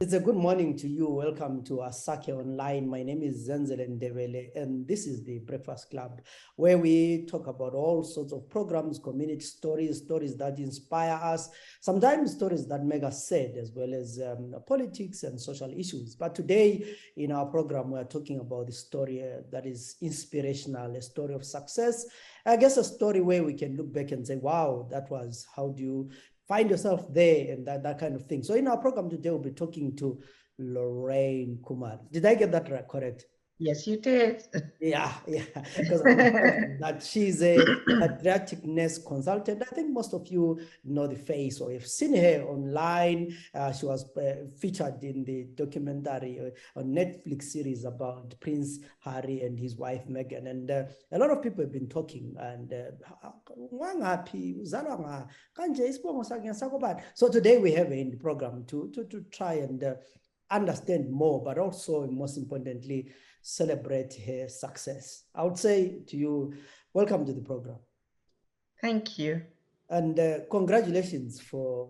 It's a good morning to you. Welcome to Asake Online. My name is Zenzele Ndebele, and this is the Breakfast Club, where we talk about all sorts of programs, community stories, stories that inspire us, sometimes stories that make us sad, as well as politics and social issues. But today in our program, we're talking about the story that is inspirational, a story of success. I guess a story where we can look back and say, wow, that was, how do you find yourself there, and that kind of thing. So in our program today, we'll be talking to Lorren Khumalo. Did I get that right, correct? Yes, you did. Yeah, because that she's a pediatric nurse consultant. I think most of you know the face or have seen her online. She was featured in the documentary on Netflix series about Prince Harry and his wife Meghan. And a lot of people have been talking. And so today we have her in the program to try and understand more, but also, most importantly, celebrate her success. I would say to you, welcome to the program. Thank you. And congratulations for,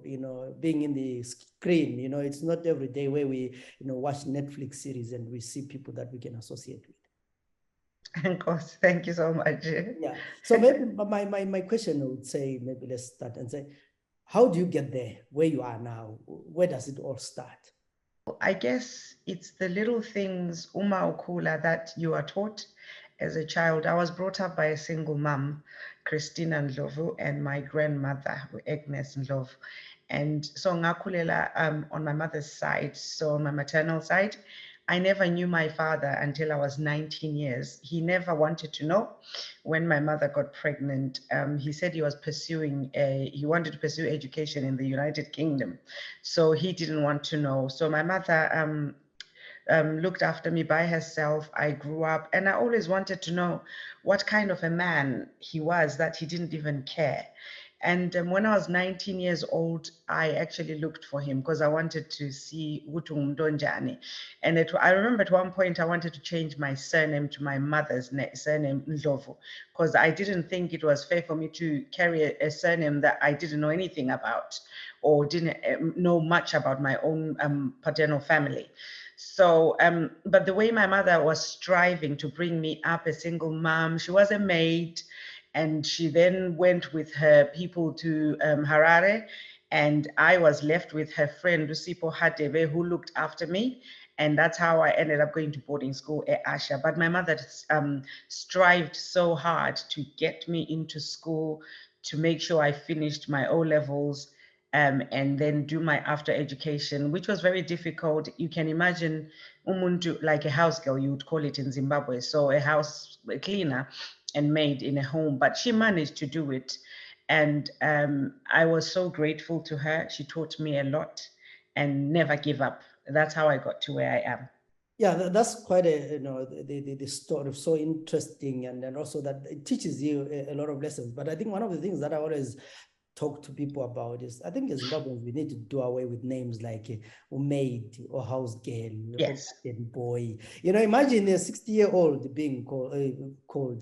being in the screen. It's not every day where we, watch Netflix series and we see people that we can associate with. Of course, thank you so much. Yeah. So maybe my question, I would say, maybe let's start and say, how do you get there, where you are now? Where does it all start? I guess it's the little things, Uma Okula, that you are taught as a child. I was brought up by a single mom, Christina Ndlovu, and my grandmother, Agnes Ndlovu. And so ngakulela on my mother's side, so on my maternal side, I never knew my father until I was 19 years. He never wanted to know. When my mother got pregnant, he said he wanted to pursue education in the United Kingdom. So he didn't want to know. So my mother looked after me by herself. I grew up and I always wanted to know what kind of a man he was, that he didn't even care. And when I was 19 years old, I actually looked for him because I wanted to see Wutung Ndonjani. And I remember at one point I wanted to change my surname to my mother's surname, Ndlovu, because I didn't think it was fair for me to carry a surname that I didn't know anything about or didn't know much about my own paternal family. So, but the way my mother was striving to bring me up, a single mom, she was a maid, and she then went with her people to Harare, and I was left with her friend Lusipo Hadebe, who looked after me. And that's how I ended up going to boarding school at Asha. But my mother strived so hard to get me into school, to make sure I finished my O levels, and then do my after education, which was very difficult. You can imagine umuntu, like a house girl, you would call it in Zimbabwe. So a house cleaner and maid in a home, but she managed to do it. And I was so grateful to her. She taught me a lot and never give up. That's how I got to where I am. Yeah, that's quite the story, so interesting, and also that it teaches you a lot of lessons. But I think one of the things that I always talk to people about is, I think as Zimbabweans, we need to do away with names like maid or house girl, yes, or boy. Imagine a 60-year-old being called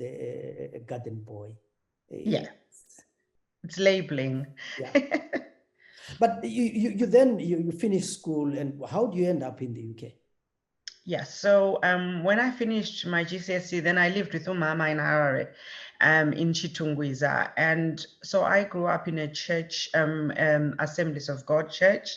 a garden boy. Yeah, it's labeling. Yeah. But you then finish school, and how do you end up in the UK? Yeah, so when I finished my GCSE, then I lived with Umama in Harare, in Chitungwiza. And so I grew up in a church, Assemblies of God church.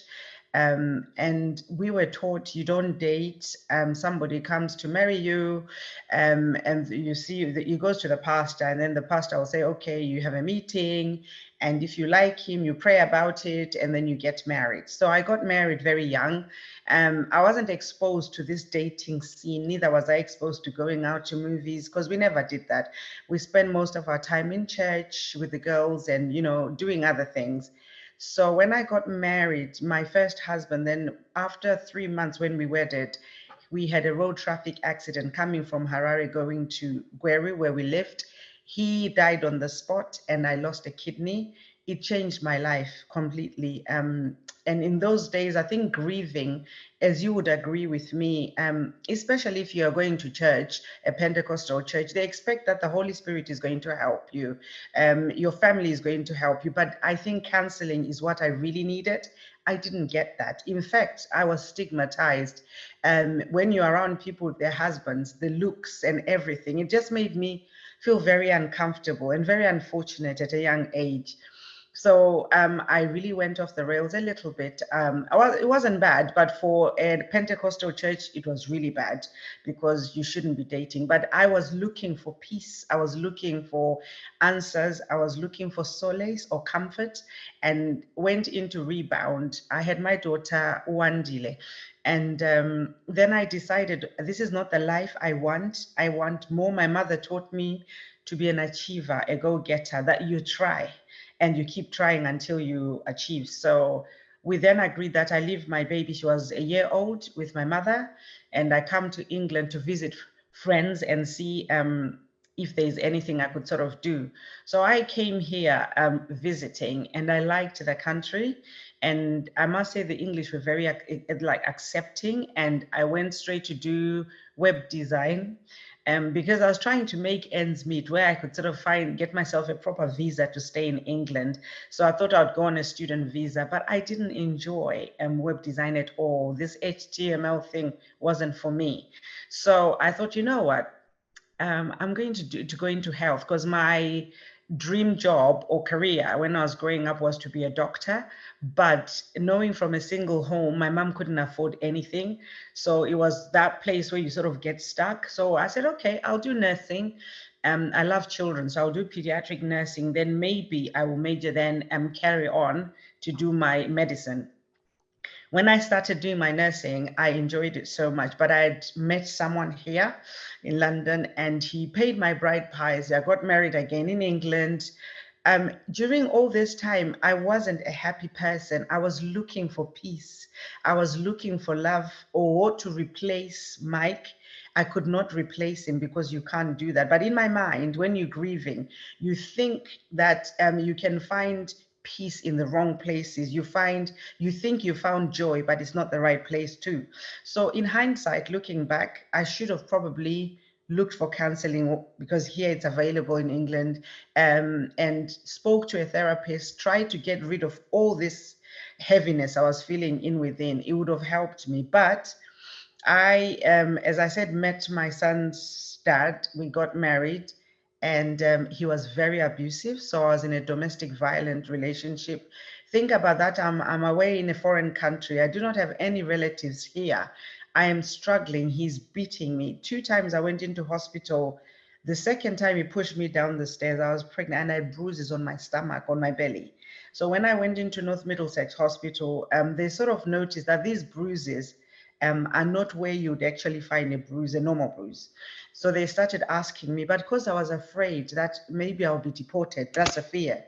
And we were taught you don't date, somebody comes to marry you, and you see that you go to the pastor, and then the pastor will say, okay, you have a meeting, and if you like him, you pray about it, and then you get married. So I got married very young. I wasn't exposed to this dating scene, neither was I exposed to going out to movies, because we never did that. We spent most of our time in church with the girls and, doing other things. So when I got married, my first husband, then after 3 months when we wedded, we had a road traffic accident coming from Harare going to Gweru, where we lived. He died on the spot and I lost a kidney. It changed my life completely. And in those days, I think grieving, as you would agree with me, especially if you're going to church, a Pentecostal church, they expect that the Holy Spirit is going to help you. Your family is going to help you. But I think counseling is what I really needed. I didn't get that. In fact, I was stigmatized. When you're around people with their husbands, the looks and everything, it just made me feel very uncomfortable and very unfortunate at a young age. So I really went off the rails a little bit. Well, it wasn't bad, but for a Pentecostal church, it was really bad because you shouldn't be dating. But I was looking for peace. I was looking for answers. I was looking for solace or comfort, and went into rebound. I had my daughter, Wandile. And then I decided this is not the life I want. I want more. My mother taught me to be an achiever, a go-getter, that you try and you keep trying until you achieve. So we then agreed that I leave my baby, she was a year old, with my mother, and I come to England to visit friends and see if there's anything I could sort of do. So I came here visiting, and I liked the country. And I must say the English were very like accepting, and I went straight to do web design. Because I was trying to make ends meet where I could sort of get myself a proper visa to stay in England. So I thought I'd go on a student visa, but I didn't enjoy web design at all. This HTML thing wasn't for me. So I thought, you know what? I'm going to go into health, because my dream job or career when I was growing up was to be a doctor. But knowing from a single home, my mom couldn't afford anything. So it was that place where you sort of get stuck. So I said, okay, I'll do nursing. I love children, so I'll do pediatric nursing. Then maybe I will major then and carry on to do my medicine. When I started doing my nursing, I enjoyed it so much, but I had met someone here in London, and he paid my bride price. I got married again in England. During all this time, I wasn't a happy person. I was looking for peace. I was looking for love or to replace Mike. I could not replace him because you can't do that. But in my mind, when you're grieving, you think that you can find peace in the wrong places. You think you found joy, but it's not the right place too. So in hindsight, looking back, I should have probably looked for counseling, because here it's available in England, and spoke to a therapist, tried to get rid of all this heaviness I was feeling in within. It would have helped me. But I, as I said, met my son's dad. We got married, and he was very abusive. So I was in a domestic violent relationship. Think about that. I'm away in a foreign country. I do not have any relatives here. I am struggling. He's beating me. 2 times I went into hospital. The second time he pushed me down the stairs, I was pregnant, and I had bruises on my stomach, on my belly. So when I went into North Middlesex Hospital, they sort of noticed that these bruises are not where you'd actually find a bruise, a normal bruise. So they started asking me, but because I was afraid that maybe I'll be deported, that's a fear,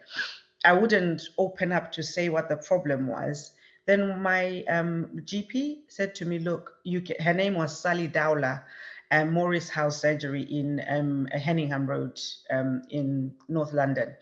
I wouldn't open up to say what the problem was. Then my GP said to me, look, her name was Sally Dowler, Morris House Surgery in Henningham Road in North London.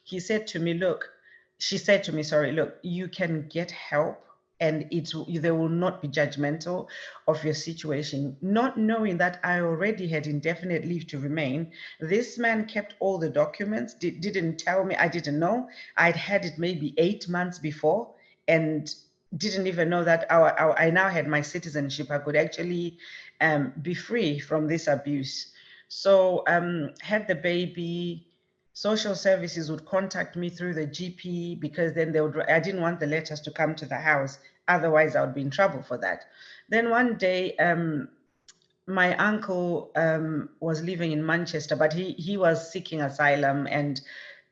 He said to me, look, she said to me, sorry, look, you can get help, and they will not be judgmental of your situation. Not knowing that I already had indefinite leave to remain, this man kept all the documents, didn't tell me, I didn't know. I'd had it maybe 8 months before, and didn't even know that I now had my citizenship. I could actually be free from this abuse. So had the baby. Social services would contact me through the GP, because then I didn't want the letters to come to the house. Otherwise, I would be in trouble for that. Then one day, my uncle was living in Manchester, but he was seeking asylum and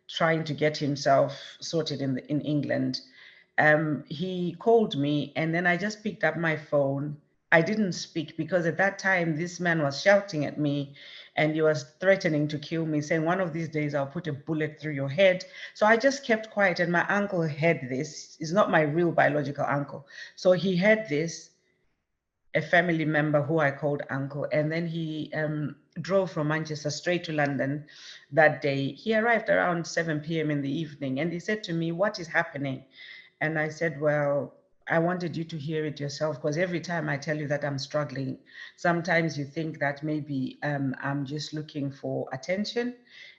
trying to get himself sorted in England. He called me, and then I just picked up my phone. I didn't speak, because at that time this man was shouting at me, and he was threatening to kill me, saying, one of these days I'll put a bullet through your head. So I just kept quiet, and my uncle heard this. He's not my real biological uncle. So he heard this, a family member who I called uncle, and then he drove from Manchester straight to London that day. He arrived around 7 p.m. in the evening, and he said to me, what is happening? And I said, well, I wanted you to hear it yourself, because every time I tell you that I'm struggling, sometimes you think that maybe I'm just looking for attention.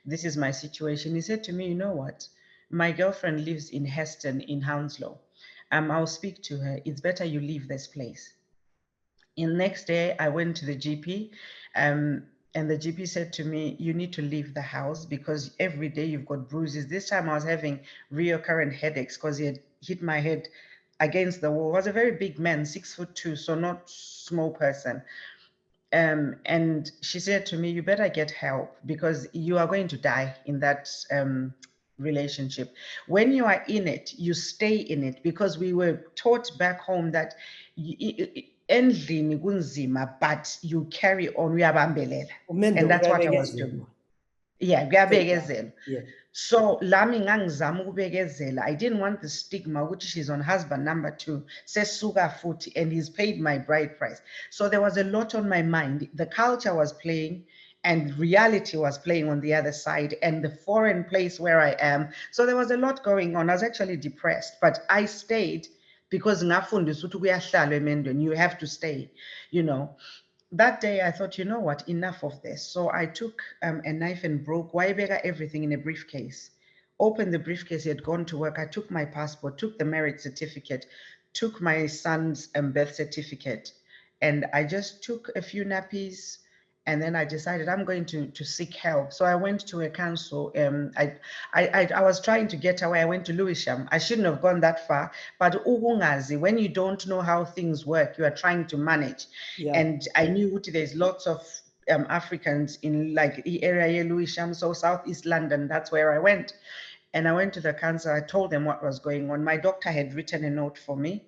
This is my situation. He said to me, you know what? My girlfriend lives in Heston in Hounslow. I'll speak to her. It's better you leave this place. And next day, I went to the GP, and the GP said to me, you need to leave the house because every day you've got bruises. This time I was having recurrent headaches because he had hit my head against the wall. He was a very big man, 6'2", so not small person. And she said to me, you better get help because you are going to die in that relationship. When you are in it, you stay in it, because we were taught back home that endlini kunzima, but you carry on, uyabambelela. And that's what I was doing. Yeah, kuyabekezela. Yeah. So lami ngangizama ukubekezela. I didn't want the stigma which she's on husband number 2, sesuka futhi, and he's paid my bride price. So there was a lot on my mind. The culture was playing and reality was playing on the other side, and the foreign place where I am. So there was a lot going on. I was actually depressed, but I stayed because ngafundiswa ukuthi kuyahlalwa emendweni, you have to stay, you know. That day I thought, you know what, enough of this. So I took a knife and broke Waibega everything in a briefcase. Opened the briefcase, he had gone to work. I took my passport, took the marriage certificate, took my son's birth certificate, and I just took a few nappies, and then I decided I'm going to seek help. So I went to a council. I was trying to get away. I went to Lewisham. I shouldn't have gone that far, but ugungazi, when you don't know how things work, you are trying to manage. Yeah. And I knew there's lots of Africans in like the area, Lewisham, so Southeast London. That's where I went. And I went to the council. I told them what was going on. My doctor had written a note for me.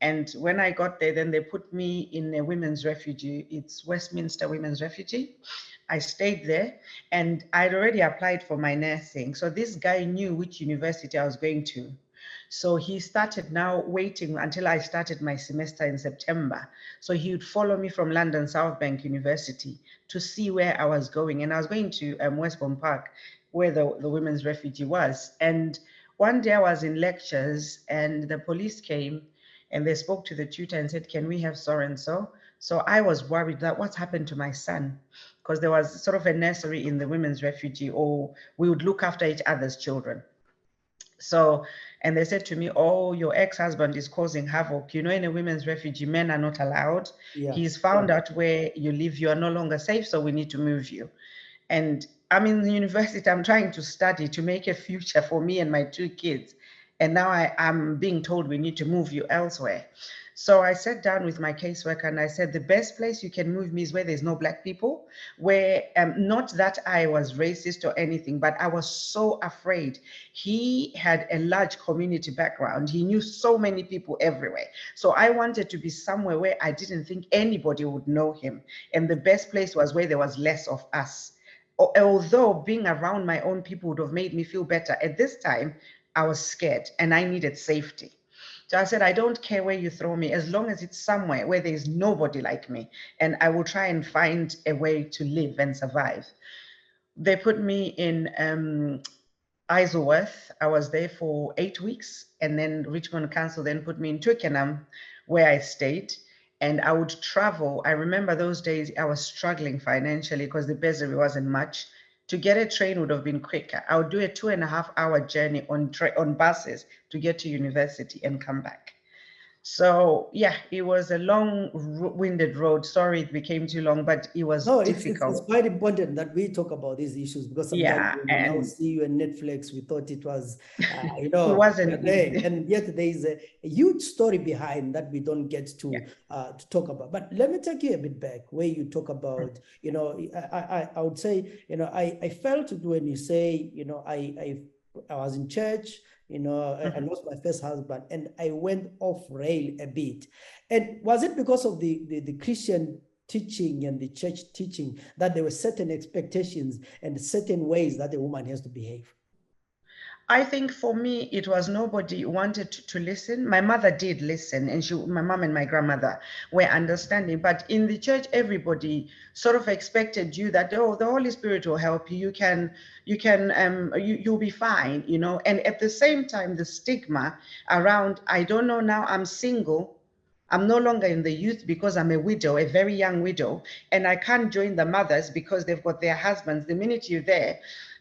And when I got there, then they put me in a women's refugee. It's Westminster Women's Refugee. I stayed there, and I'd already applied for my nursing. So this guy knew which university I was going to. So he started now waiting until I started my semester in September. So he would follow me from London South Bank University to see where I was going. And I was going to Westbourne Park, where the women's refugee was. And one day I was in lectures, and the police came, and they spoke to the tutor and said, can we have so and so? So I was worried that what's happened to my son? Because there was sort of a nursery in the women's refugee, or we would look after each other's children. So, and they said to me, oh, your ex-husband is causing havoc. You know, in a women's refugee, men are not allowed. Yeah. He's found out where you live. You are no longer safe, so we need to move you. And I'm in the university, I'm trying to study to make a future for me and my 2 kids. And now I'm being told we need to move you elsewhere. So I sat down with my caseworker and I said, the best place you can move me is where there's no Black people, where not that I was racist or anything, but I was so afraid. He had a large community background. He knew so many people everywhere. So I wanted to be somewhere where I didn't think anybody would know him. And the best place was where there was less of us. Although being around my own people would have made me feel better, at this time, I was scared and I needed safety. So I said, I don't care where you throw me, as long as it's somewhere where there's nobody like me, and I will try and find a way to live and survive. They put me in Isleworth. I was there for 8 weeks, and then Richmond Council then put me in Twickenham, where I stayed. And I would travel. I remember those days I was struggling financially because the bursary wasn't much. To get a train would have been quicker. I would do a 2.5-hour journey on buses to get to university and come back. So yeah, it was a long-winded road. Sorry, it became too long, but it was difficult. It's quite important that we talk about these issues, because sometimes when we now see you on Netflix, we thought it was, it wasn't there, and yet there is a huge story behind that we don't get to talk about. But let me take you a bit back, where you talk about, you know, I would say, you know, I felt it when you say, you know, I was in church. You know, I lost my first husband and I went off rail a bit. And was it because of the Christian teaching and the church teaching that there were certain expectations and certain ways that a woman has to behave? I think for me, it was nobody wanted to listen. My mother did listen, and my mom and my grandmother were understanding. But in the church, everybody sort of expected you that, oh, the Holy Spirit will help you. You'll be fine, you know. And at the same time, the stigma around, I don't know now, I'm single. I'm no longer in the youth because I'm a widow, a very young widow, and I can't join the mothers because they've got their husbands. The minute you're there,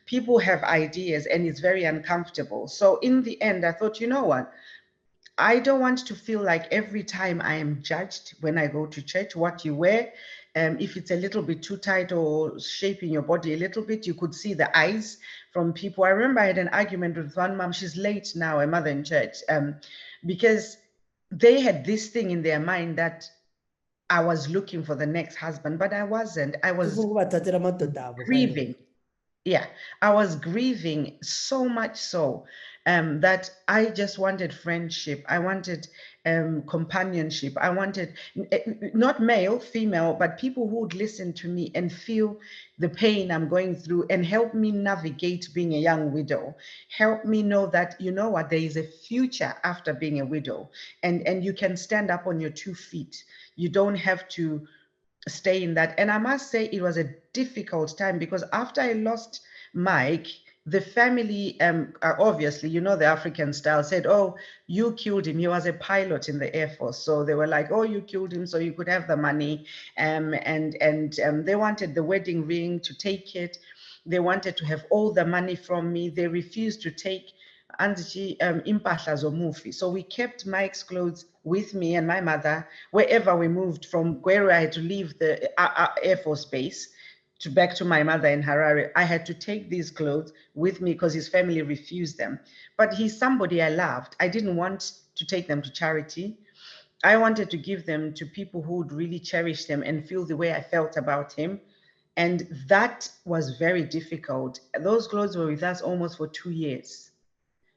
people have ideas and it's very uncomfortable. So in the end, I thought, you know what? I don't want to feel like every time I am judged when I go to church, what you wear, if it's a little bit too tight or shaping your body a little bit, you could see the eyes from people. I remember I had an argument with one mom, she's late now, a mother in church, because they had this thing in their mind that I was looking for the next husband, but I wasn't. I was grieving. Yeah, I was grieving so much so that I just wanted friendship. I wanted companionship. I wanted not male, female, but people who would listen to me and feel the pain I'm going through and help me navigate being a young widow. Help me know that, you know what, there is a future after being a widow, and you can stand up on your 2 feet. You don't have to stay in that. And I must say it was a difficult time because after I lost Mike, the family, obviously, you know, the African style said, oh, you killed him. He was a pilot in the Air Force. So they were like, oh, you killed him so you could have the money. And they wanted the wedding ring to take it. They wanted to have all the money from me. They refused to take impahla zomufi. So we kept Mike's clothes with me and my mother wherever we moved from where I had to leave the Air Force base to back to my mother in Harare. I had to take these clothes with me because his family refused them. But he's somebody I loved. I didn't want to take them to charity. I wanted to give them to people who would really cherish them and feel the way I felt about him. And that was very difficult. Those clothes were with us almost for 2 years.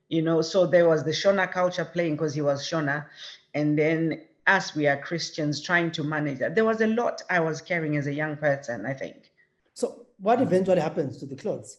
You know, so there was the Shona culture playing because he was Shona. And then us, we are Christians trying to manage that. There was a lot I was carrying as a young person, I think. So what eventually happens to the clothes?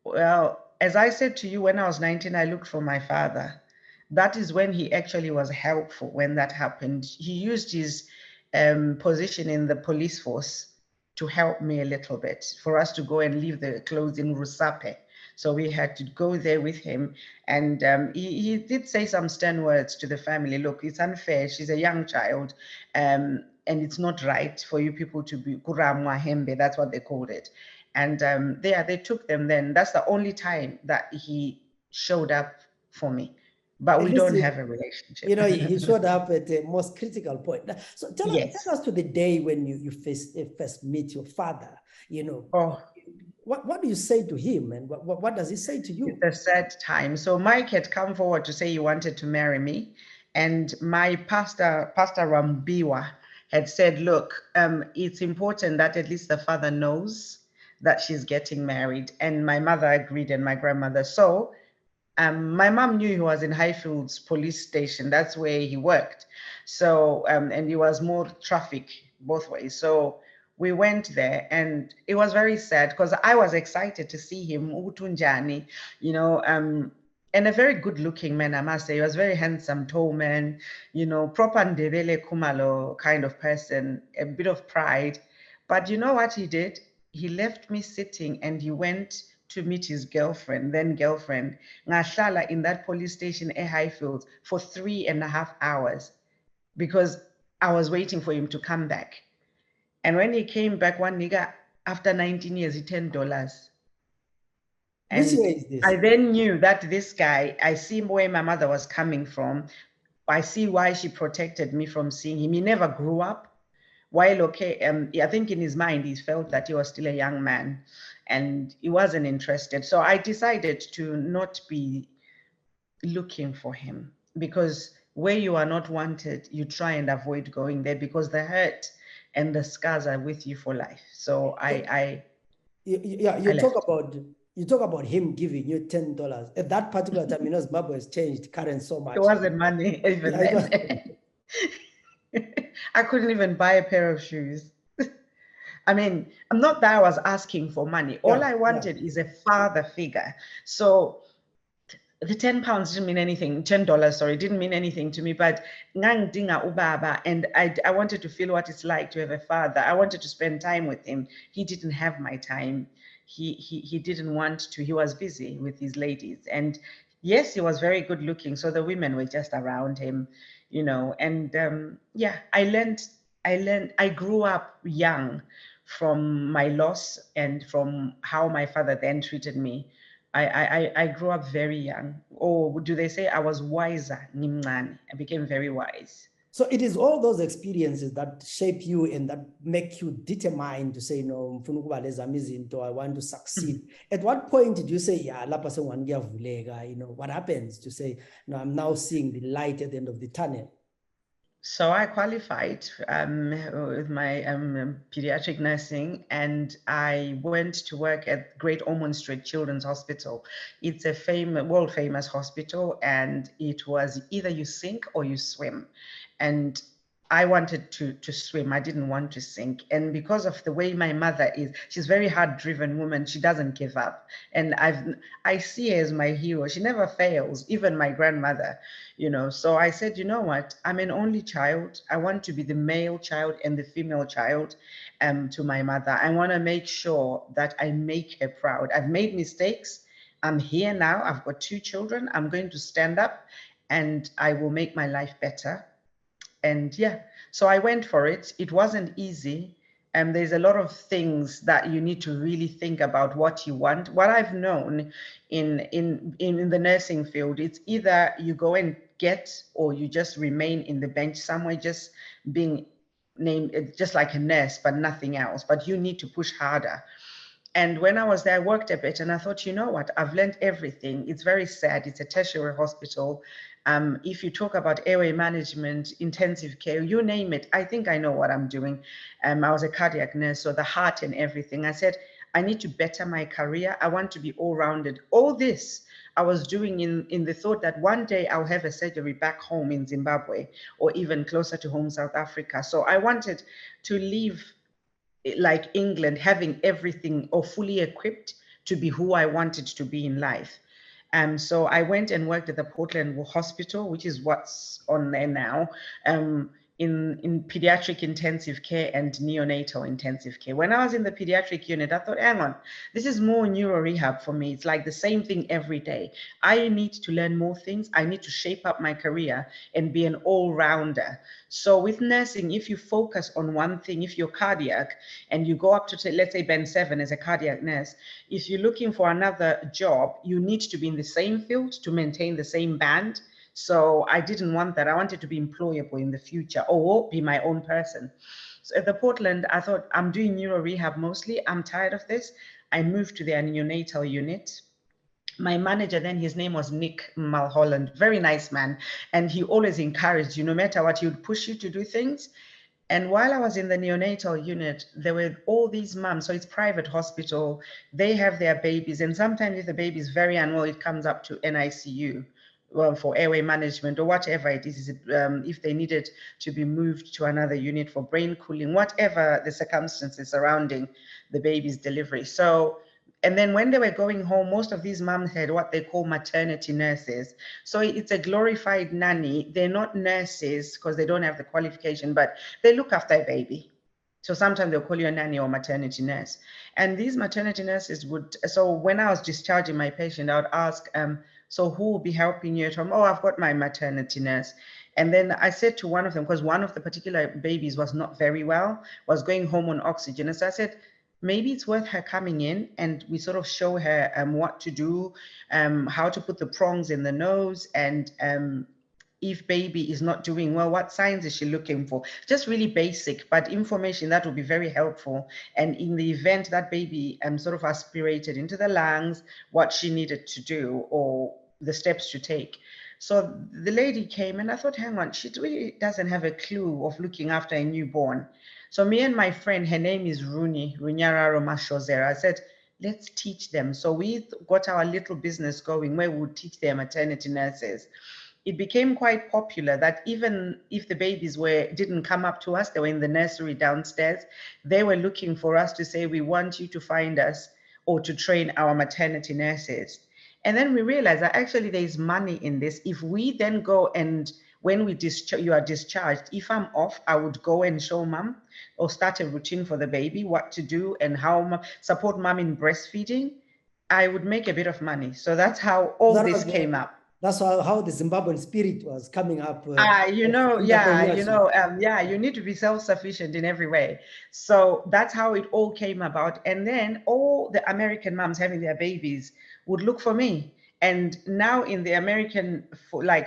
Well, as I said to you, when I was 19, I looked for my father. That is when he actually was helpful when that happened. He used his position in the police force to help me a little bit, for us to go and leave the clothes in Rusape. So we had to go there with him. And he did say some stern words to the family. Look, it's unfair. She's a young child. And it's not right for you people to be kuramwa hembe. That's what they called it. And they took them then. That's the only time that he showed up for me. But we don't have a relationship. You know, he showed up at the most critical point. So tell us to the day when you first meet your father, you know. Oh. What do you say to him, and what does he say to you? It's a sad time. So Mike had come forward to say he wanted to marry me. And my Pastor Rambiwa had said, look, it's important that at least the father knows that she's getting married. And my mother agreed and my grandmother. So my mom knew he was in Highfields police station. That's where he worked. So, and he was more traffic both ways. So we went there and it was very sad because I was excited to see him, Utunjani, you know, and a very good looking man, I must say. He was very handsome, tall man, you know, proper Ndebele Khumalo kind of person, a bit of pride. But you know what he did? He left me sitting and he went to meet his girlfriend, then girlfriend, Ngashala, in that police station at Highfields for 3.5 hours because I was waiting for him to come back. And when he came back, one nigga, after 19 years, he $10. And which way is this? I then knew that this guy, I see where my mother was coming from. I see why she protected me from seeing him. He never grew up. While okay, I think in his mind, he felt that he was still a young man and he wasn't interested. So I decided to not be looking for him because where you are not wanted, you try and avoid going there because the hurt and the scars are with you for life. So you talk about him giving you $10 at that particular time. You know, Zimbabwe has changed current so much. It wasn't money even then. I couldn't even buy a pair of shoes. I mean, not that I was asking for money. All I wanted is a father figure. So the £10 didn't mean anything, $10, sorry, didn't mean anything to me, but ngangdinga ubaba, and I wanted to feel what it's like to have a father. I wanted to spend time with him. He didn't have my time. He didn't want to. He was busy with his ladies. And yes, he was very good looking. So the women were just around him, you know. And yeah, I grew up young from my loss and from how my father then treated me. I grew up very young. Or do they say I was wiser? Nimncane. I became very wise. So it is all those experiences that shape you and that make you determined to say, no, I want to succeed. At what point did you say, yeah, you know, what happens to say, no, I'm now seeing the light at the end of the tunnel? So I qualified with my pediatric nursing, and I went to work at Great Ormond Street Children's Hospital. It's a world famous hospital, and it was either you sink or you swim. And I wanted to swim. I didn't want to sink. And because of the way my mother is, she's a very hard-driven woman. She doesn't give up. And I see her as my hero. She never fails, even my grandmother, you know. So I said, you know what? I'm an only child. I want to be the male child and the female child to my mother. I want to make sure that I make her proud. I've made mistakes. I'm here now. I've got 2 children. I'm going to stand up and I will make my life better. And yeah, so I went for it. It wasn't easy. And there's a lot of things that you need to really think about what you want. What I've known in the nursing field, it's either you go and get, or you just remain in the bench somewhere, just being named just like a nurse, but nothing else. But you need to push harder. And when I was there, I worked a bit and I thought, you know what, I've learned everything. It's very sad. It's a tertiary hospital. If you talk about airway management, intensive care, you name it, I think I know what I'm doing. I was a cardiac nurse, so the heart and everything. I said, I need to better my career. I want to be all-rounded. All this I was doing in the thought that one day I'll have a surgery back home in Zimbabwe, or even closer to home, South Africa. So I wanted to leave like England, having everything or fully equipped to be who I wanted to be in life. So I went and worked at the Portland Hospital, which is what's on there now, in pediatric intensive care and neonatal intensive care. When I was in the pediatric unit, I thought, hang on, this is more neuro rehab for me. It's like the same thing every day. I need to learn more things. I need to shape up my career and be an all-rounder. So with nursing, if you focus on one thing, if you're cardiac and you go up to, let's say, band 7 as a cardiac nurse, if you're looking for another job, you need to be in the same field to maintain the same band. So I didn't want that. I wanted to be employable in the future, or be my own person. So at the Portland, I thought, I'm doing neuro rehab mostly. I'm tired of this. I moved to their neonatal unit. My manager then, his name was Nick Mulholland, very nice man. And he always encouraged you, no matter what, he would push you to do things. And while I was in the neonatal unit, there were all these moms. So it's private hospital. They have their babies. And sometimes if the baby is very unwell, it comes up to NICU. Well, for airway management or whatever it is, if they needed to be moved to another unit for brain cooling, whatever the circumstances surrounding the baby's delivery. So, and then when they were going home, most of these moms had what they call maternity nurses. So it's a glorified nanny. They're not nurses because they don't have the qualification, but they look after a baby. So sometimes they'll call you a nanny or maternity nurse. And these maternity nurses would, so when I was discharging my patient, I would ask, so who will be helping you at home? Oh, I've got my maternity nurse. And then I said to one of them, because one of the particular babies was not very well, was going home on oxygen. And so I said, maybe it's worth her coming in and we sort of show her what to do, how to put the prongs in the nose, and if baby is not doing well, what signs is she looking for? Just really basic, but information that will be very helpful. And in the event that baby sort of aspirated into the lungs, what she needed to do or the steps to take. So the lady came and I thought, hang on, she really doesn't have a clue of looking after a newborn. So me and my friend, her name is Runyararo Mashozera, I said, let's teach them. So we got our little business going where we would teach their maternity nurses. it became quite popular that even if the babies didn't come up to us, they were in the nursery downstairs, they were looking for us to say, we want you to find us or to train our maternity nurses. And then we realized that actually there is money in this. If we then go and when you are discharged, if I'm off, I would go and show mom or start a routine for the baby, what to do and how support mom in breastfeeding, I would make a bit of money. So that's how all this came up. That's how the Zimbabwean spirit was coming up. You need to be self-sufficient in every way. So that's how it all came about. And then all the American moms having their babies would look for me. And now in the American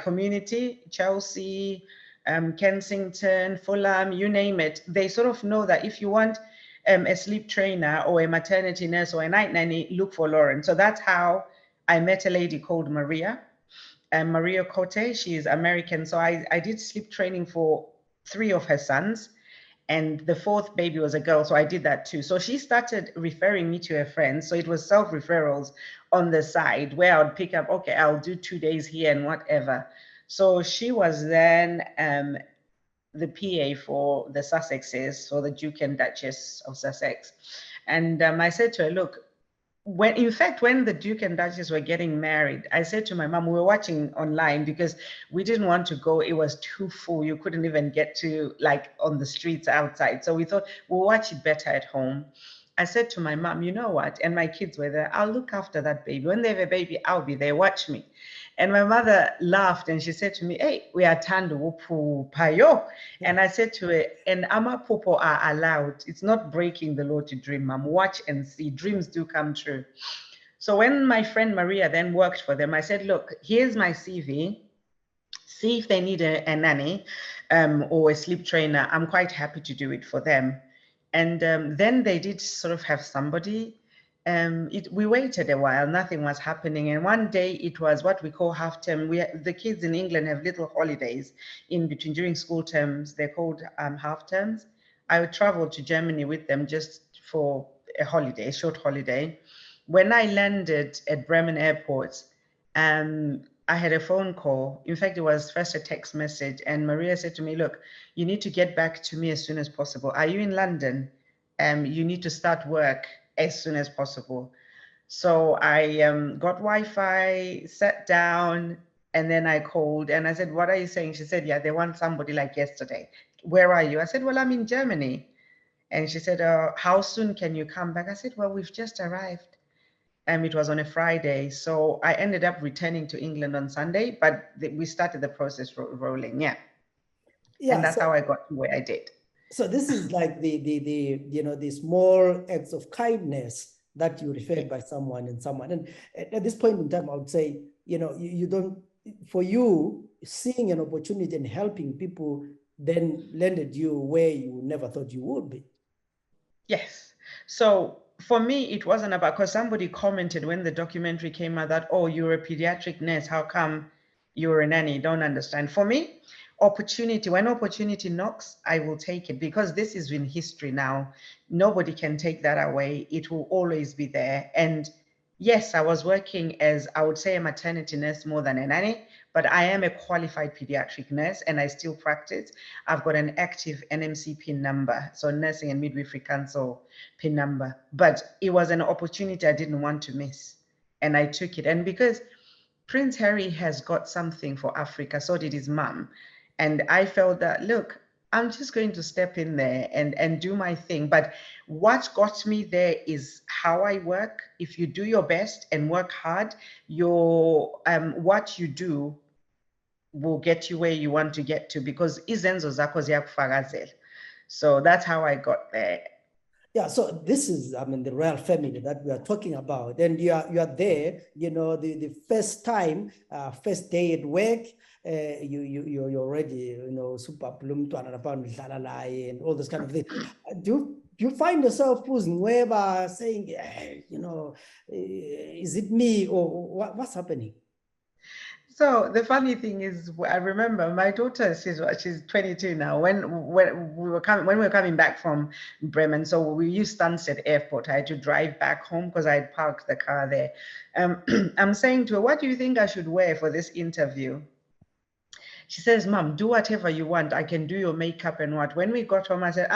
community, Chelsea, Kensington, Fulham, you name it, they sort of know that if you want a sleep trainer or a maternity nurse or a night nanny, look for Lorren. So that's how I met a lady called Maria. Maria Cote, she is American. So I did sleep training for 3 of her sons, and the 4th baby was a girl. So I did that too. So she started referring me to her friends. So it was self-referrals on the side where I would pick up, okay, I'll do 2 days here and whatever. So she was then the PA for the Sussexes, so the Duke and Duchess of Sussex. And I said to her, look, when the Duke and Duchess were getting married, I said to my mom, we were watching online because we didn't want to go. It was too full. You couldn't even get to on the streets outside. So we thought we'll watch it better at home. I said to my mom, you know what? And my kids were there. I'll look after that baby. When they have a baby, I'll be there. Watch me. And my mother laughed and she said to me, hey, we are tandu payo. And I said to her, and amapopo are allowed. It's not breaking the law to dream, mom. Watch and see. Dreams do come true. So when my friend Maria then worked for them, I said, look, here's my CV. See if they need a nanny or a sleep trainer. I'm quite happy to do it for them. And then they did sort of have somebody. We waited a while, nothing was happening. And one day it was what we call half term. The kids in England have little holidays in between during school terms. They're called half terms. I would travel to Germany with them just for a holiday, a short holiday. When I landed at Bremen Airport, I had a phone call. In fact, it was first a text message. And Maria said to me, look, you need to get back to me as soon as possible. Are you in London? You need to start work as soon as possible. So I got Wi-Fi, sat down, and then I called and I said, what are you saying? She said, yeah, they want somebody like yesterday. Where are you? I said, well, I'm in Germany. And she said, how soon can you come back? I said, well, we've just arrived. It was on a Friday. So I ended up returning to England on Sunday, but we started the process rolling. Yeah. And that's how I got to where I did. So this is like the small acts of kindness that you referred by someone. And at this point in time, I would say, you don't, for you, seeing an opportunity and helping people then landed you where you never thought you would be. Yes. So for me, it wasn't about, because somebody commented when the documentary came out that, oh, you're a pediatric nurse, how come you're a nanny? Don't understand. For me, when opportunity knocks, I will take it, because this is in history now. Nobody can take that away. It will always be there. And yes, I was working as, I would say, a maternity nurse more than a nanny, but I am a qualified pediatric nurse and I still practice. I've got an active NMC PIN number, so Nursing and Midwifery Council PIN number. But it was an opportunity I didn't want to miss, and I took it. And because Prince Harry has got something for Africa, so did his mom. And I felt that, look, I'm just going to step in there and do my thing. But what got me there is how I work. If you do your best and work hard, what you do will get you where you want to get to, because izenzo zakho ziyakufakazela. So that's how I got there. Yeah, so this is, the royal family that we are talking about, and you are there. The first time, first day at work, you're already super plumtwana and all this kind of thing. Do you find yourself posing wherever saying, is it me or what's happening? So the funny thing is, I remember my daughter, she's 22 now. When we were coming back from Bremen, so we used Stansted Airport. I had to drive back home because I had parked the car there. I'm saying to her, what do you think I should wear for this interview? She says, Mom, do whatever you want. I can do your makeup and what. When we got home, I said,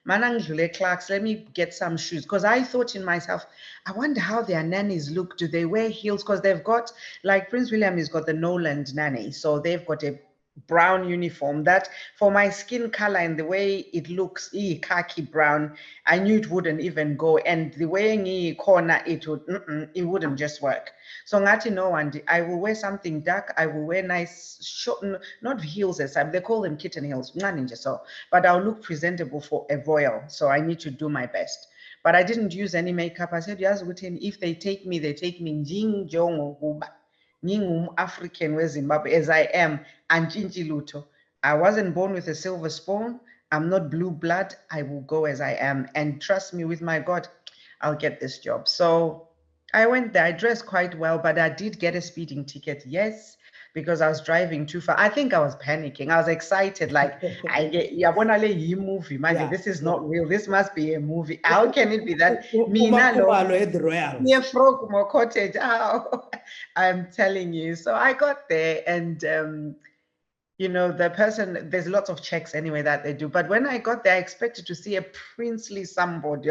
Manang Clarks, let me get some shoes. Because I thought in myself, I wonder how their nannies look. Do they wear heels? Because they've got, like Prince William has got the Noland nanny. So they've got a brown uniform that for my skin color and the way it looks, khaki brown, I knew it wouldn't even go. And the way corner, it wouldn't just work. So ngati no one, I will wear something dark. I will wear nice short, not heels as they call them kitten heels, but I'll look presentable for a royal. So I need to do my best. But I didn't use any makeup. I said, yes, if they take me, they take me njing jongo huba. African Zimbabwe as I am, and Luto. I wasn't born with a silver spoon. I'm not blue blood. I will go as I am. And trust me, with my God, I'll get this job. So I went there. I dressed quite well, but I did get a speeding ticket. Yes, because I was driving too far. I think I was panicking. I was excited. Like, I want to let you movie. Man, this is not real. This must be a movie. How can it be that? Cottage. I'm telling you. So I got there and you know, the person, there's lots of checks anyway that they do. But when I got there, I expected to see a princely somebody,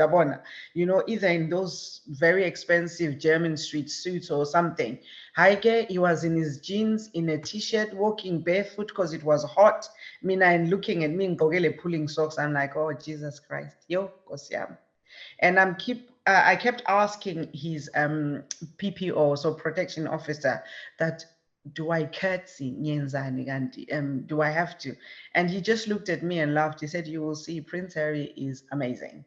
you know, either in those very expensive German street suits or something. Heike, he was in his jeans, in a t-shirt, walking barefoot because it was hot. Mina and looking at me in Gogele pulling socks. I'm like, oh, Jesus Christ. Yo, Kosiam. And I kept asking his PPO, so protection officer, that do I curtsy? Do I have to? And he just looked at me and laughed. He said, you will see, Prince Harry is amazing.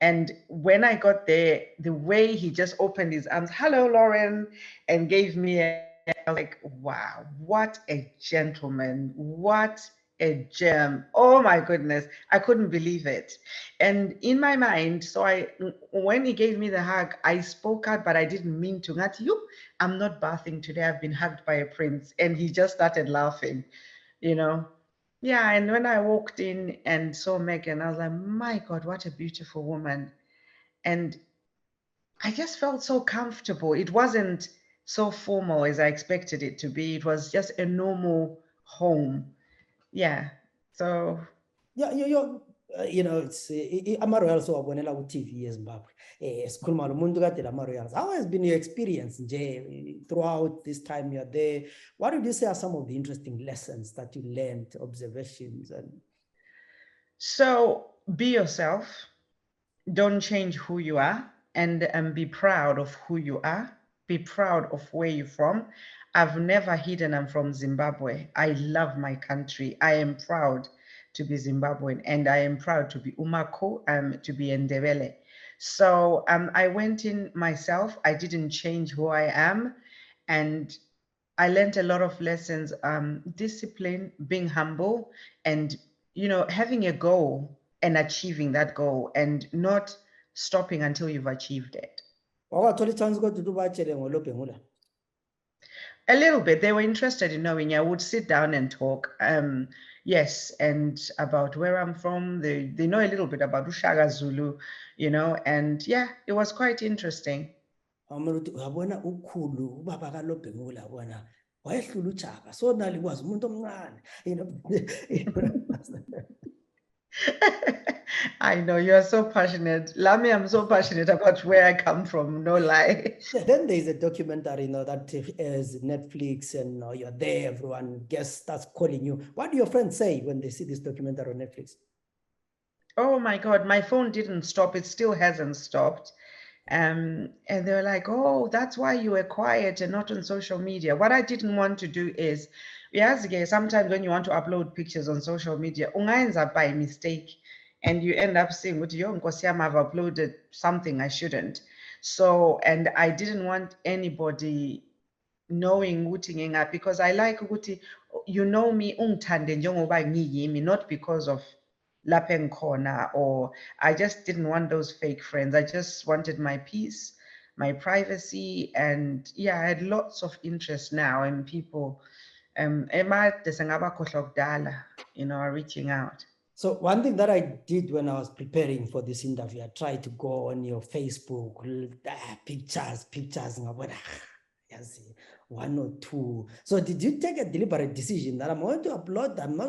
And when I got there, the way he just opened his arms, hello, Lorraine, and gave me I was like, wow, what a gentleman. What a gem. Oh my goodness. I couldn't believe it. And in my mind, so when he gave me the hug, I spoke out, but I didn't mean to. I'm not bathing today. I've been hugged by a prince. And he just started laughing, you know. Yeah, and when I walked in and saw Meghan, I was like, my God, what a beautiful woman. And I just felt so comfortable. It wasn't so formal as I expected it to be. It was just a normal home. Yeah. So yeah, you know, it's ama-royals owabonela ku-TV eZimbabwe. Sikhuluma nomuntu kade lama-royals. How has been your experience throughout this time you're there? What would you say are some of the interesting lessons that you learned, observations? So be yourself. Don't change who you are, and be proud of who you are. Be proud of where you're from. I've never hidden I'm from Zimbabwe. I love my country. I am proud to be Zimbabwean, and I am proud to be Umako, to be Ndebele. So I went in myself. I didn't change who I am, and I learned a lot of lessons, discipline, being humble, and, you know, having a goal and achieving that goal and not stopping until you've achieved it. A little bit. They were interested in knowing. I would sit down and talk. Yes, and about where I'm from. They know a little bit about Ushaga Zulu, you know, and yeah, it was quite interesting. So nali was umuntu omncane, you know. I know you're so passionate. Lami, I'm so passionate about where I come from, no lie. Then there's a documentary, you know, that is Netflix, and you're there, everyone guest starts calling you. What do your friends say when they see this documentary on Netflix? Oh my God, my phone didn't stop. It still hasn't stopped. And they're like, oh, that's why you were quiet and not on social media. What I didn't want to do is, yes, sometimes when you want to upload pictures on social media, ungayenza by mistake, and you end up saying, I've uploaded something I shouldn't. So, and I didn't want anybody knowing because I like you know me, not because of Lapen Corner, or I just didn't want those fake friends. I just wanted my peace, my privacy, and yeah, I had lots of interest now in people you know, are reaching out. So one thing that I did when I was preparing for this interview, I tried to go on your Facebook, pictures, see, 1 or 2. So did you take a deliberate decision that I'm not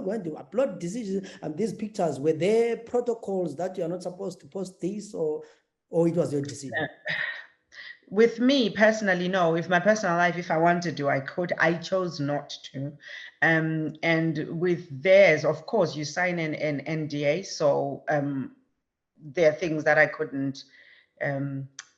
going to upload decisions and these pictures? Were there protocols that you are not supposed to post this, or it was your decision? With me personally, no. With my personal life, if I wanted to, I could. I chose not to. And with theirs, of course, you sign an NDA, so there are things that I couldn't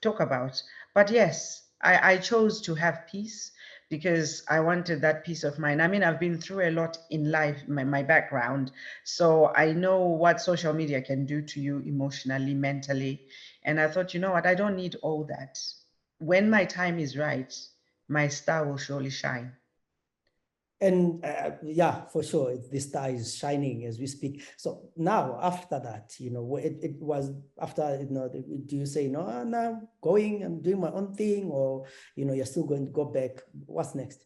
talk about. But yes, I chose to have peace because I wanted that peace of mind. I mean, I've been through a lot in life, my background. So I know what social media can do to you emotionally, mentally. And I thought, you know what, I don't need all that. When my time is right, my star will surely shine. And yeah, for sure, the star is shining as we speak. So now, after that, it was after, do you say, no, I'm now going, I'm doing my own thing, or, you're still going to go back? What's next?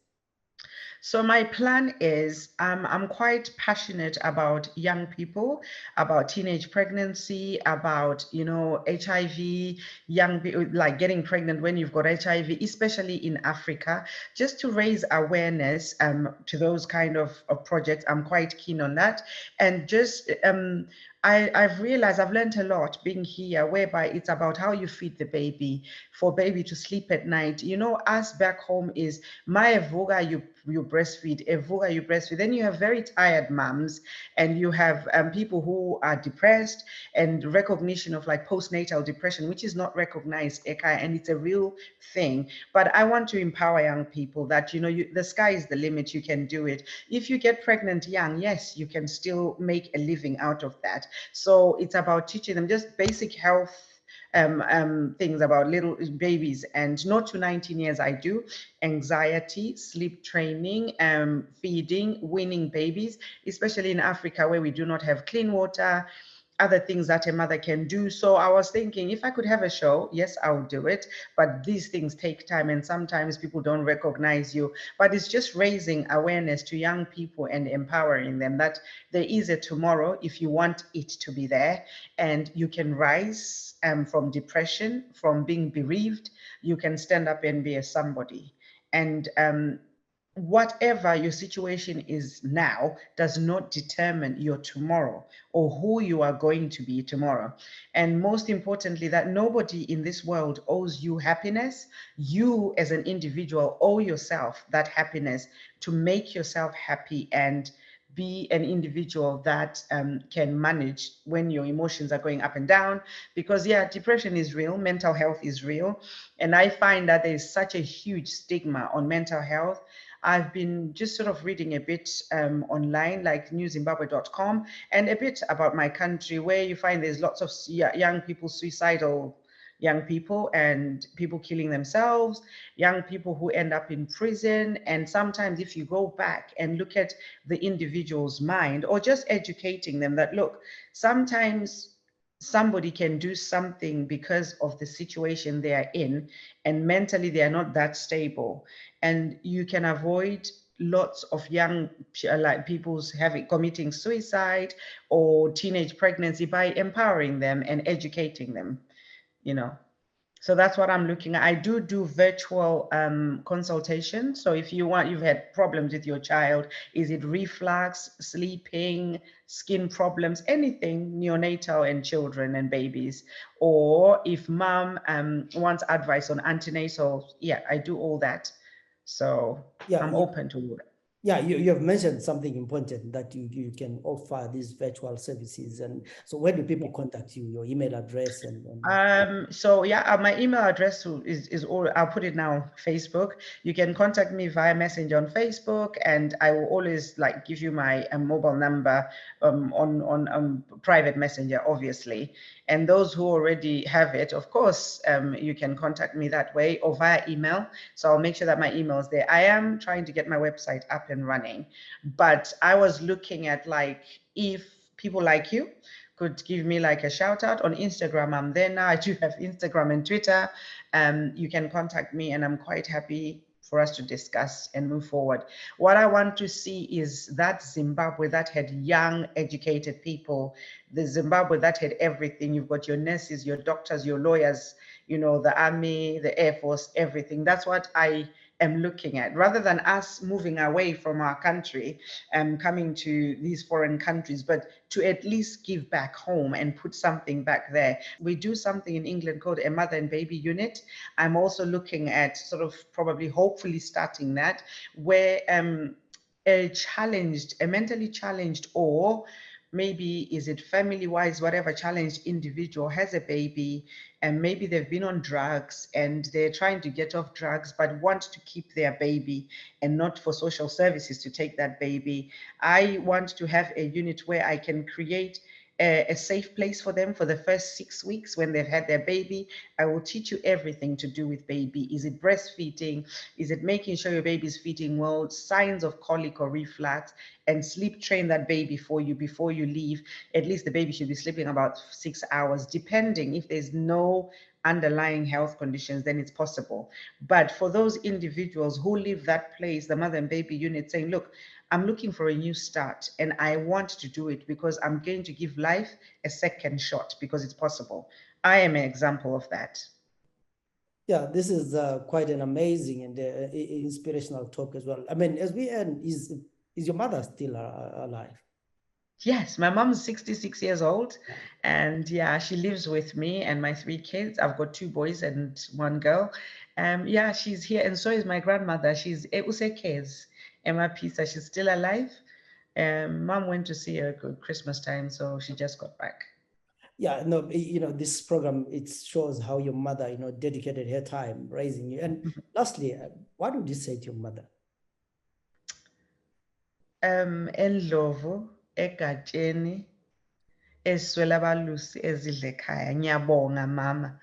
So my plan is I'm quite passionate about young people, about teenage pregnancy, about HIV, young people like getting pregnant when you've got HIV, especially in Africa, just to raise awareness to those kind of projects. I'm quite keen on that, and just I've realized I've learned a lot being here, whereby it's about how you feed the baby, for baby to sleep at night. Us back home is my vuga, you breastfeed, evuga, you breastfeed. Then you have very tired moms, and you have people who are depressed, and recognition of like postnatal depression, which is not recognized, Eka, and it's a real thing. But I want to empower young people that, the sky is the limit, you can do it. If you get pregnant young, yes, you can still make a living out of that. So it's about teaching them just basic health things about little babies. And not to 19 years, I do anxiety, sleep training, feeding, weaning babies, especially in Africa where we do not have clean water, other things that a mother can do. So I was thinking, if I could have a show, yes, I'll do it. But these things take time, and sometimes people don't recognize you. But it's just raising awareness to young people and empowering them that there is a tomorrow if you want it to be there, and you can rise from depression, from being bereaved. You can stand up and be a somebody. And whatever your situation is now does not determine your tomorrow or who you are going to be tomorrow. And most importantly, that nobody in this world owes you happiness. You as an individual owe yourself that happiness to make yourself happy and be an individual that can manage when your emotions are going up and down. Because yeah, depression is real, mental health is real. And I find that there's such a huge stigma on mental health. I've been just sort of reading a bit online, like newzimbabwe.com, and a bit about my country, where you find there's lots of young people, suicidal young people, and people killing themselves, young people who end up in prison. And sometimes if you go back and look at the individual's mind, or just educating them that, look, sometimes somebody can do something because of the situation they are in, and mentally they are not that stable, and you can avoid lots of young like people's committing suicide or teenage pregnancy by empowering them and educating them. So that's what I'm looking at. I do virtual consultation. So if you've had problems with your child, is it reflux, sleeping, skin problems, anything neonatal and children and babies, or if mom wants advice on antenatal, yeah, I do all that. So Yeah, I'm open to it. Yeah, you have mentioned something important, that you can offer these virtual services. And so where do people contact you, your email address? So yeah, my email address is all, I'll put it now, Facebook. You can contact me via Messenger on Facebook, and I will always like give you my mobile number on private Messenger, obviously. And those who already have it, of course, you can contact me that way or via email. So I'll make sure that my email is there. I am trying to get my website up and running, but I was looking at like if people like you could give me like a shout out on Instagram. I'm there now. I do have Instagram and Twitter. You can contact me, and I'm quite happy for us to discuss and move forward. What I want to see is that Zimbabwe that had young, educated people, the Zimbabwe that had everything. You've got your nurses, your doctors, your lawyers, the army, the air force, everything. That's what I am looking at, rather than us moving away from our country and coming to these foreign countries, but to at least give back home and put something back there. We do something in England called a mother and baby unit. I'm also looking at sort of probably hopefully starting that, where a mentally challenged, or maybe is it family wise, whatever, challenged individual has a baby, and maybe they've been on drugs and they're trying to get off drugs but want to keep their baby and not for social services to take that baby. I want to have a unit where I can create a safe place for them for the first 6 weeks when they've had their baby. I will teach you everything to do with baby. Is it breastfeeding? Is it making sure your baby's feeding well? Signs of colic or reflux, and sleep train that baby for you before you leave. At least the baby should be sleeping about 6 hours, depending. If there's no underlying health conditions, then it's possible. But for those individuals who leave that place, the mother and baby unit, saying, look, I'm looking for a new start and I want to do it because I'm going to give life a second shot because it's possible. I am an example of that. Yeah, this is quite an amazing and inspirational talk as well. I mean, as we end, is your mother still alive? Yes, my mom's 66 years old, and yeah, she lives with me and my 3 kids. I've got 2 boys and 1 girl. Yeah, she's here, and so is my grandmother. She's Eusekes, Emma Pisa. She's still alive. Mom went to see her at Christmas time, so she just got back. Yeah, no, this program, it shows how your mother, dedicated her time raising you. And lastly, what would you say to your mother? Endlovu, egatsheni, eziswela abalusi ezidla ekhaya. Ngiyabonga mama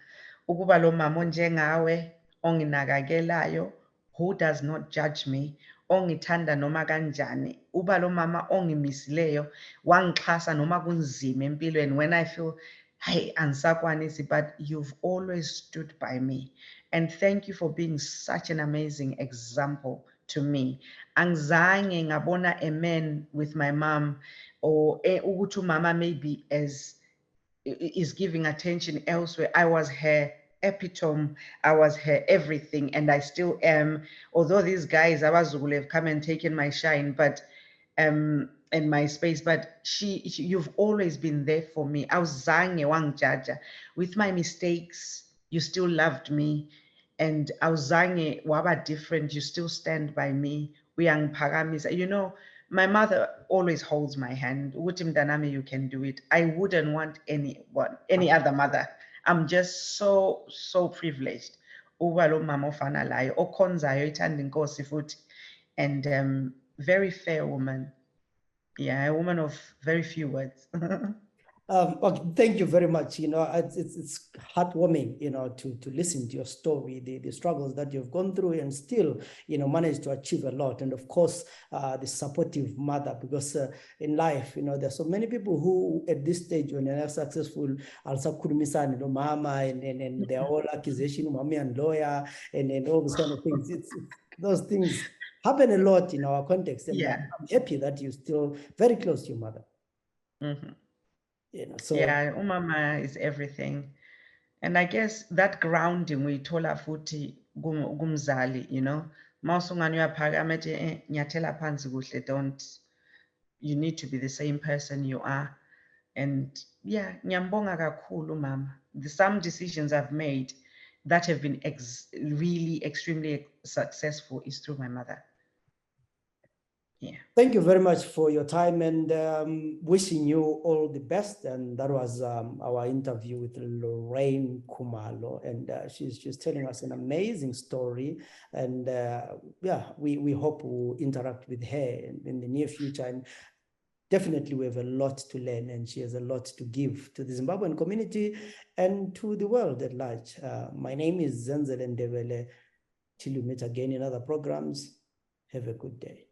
ukuba lo mama onjengawe onginakekelayo, who does not judge me, ongithanda noma kanjani, uba lo mama ongimisileyo, wangixhasa noma kunzima empilweni when I feel hey angisakwanisi, but you've always stood by me, and thank you for being such an amazing example to me. Angizange ngabona a man with my mom, or ukuthi umama maybe is giving attention elsewhere. I was her epitome, I was her everything, and I still am. Although these guys, abazukulu, have come and taken my shine, but and my space, but you've always been there for me. Awuzange wangijaja with my mistakes. You still loved me, and awuzange waba different. You still stand by me. Uyangiphakamisa. My mother always holds my hand. Ukuthi mntanami, you can do it. I wouldn't want any other mother. I'm just so privileged. Uba lo mama ofana layo, okhonzayo, ithanda inkosi futhi, and very fair woman. Yeah, a woman of very few words. Okay, thank you very much. It's heartwarming, to listen to your story, the struggles that you've gone through, and still, managed to achieve a lot. And of course, the supportive mother, because in life, there's so many people who at this stage, when they're successful, also kurumisan, mama, and they're all accusation, mommy and lawyer, and all those kind of things. It's those things happen a lot in our context. And Yeah. I'm happy that you're still very close to your mother. Mm-hmm. So yeah, umama is everything, and I guess that grounding uyithola futhi kumzali, mawusungani uyaphakama ethi nyathela phansi kuhle, you need to be the same person you are. And yeah, ngiyambonga kakhulu mama. Some decisions I've made that have been really extremely successful is through my mother. Yeah. Thank you very much for your time, and wishing you all the best. And that was our interview with Lorren Khumalo, and she's telling us an amazing story. And yeah, we hope we'll interact with her in the near future. And definitely we have a lot to learn, and she has a lot to give to the Zimbabwean community and to the world at large. My name is Zenzele Ndebele. Till we meet again in other programs, have a good day.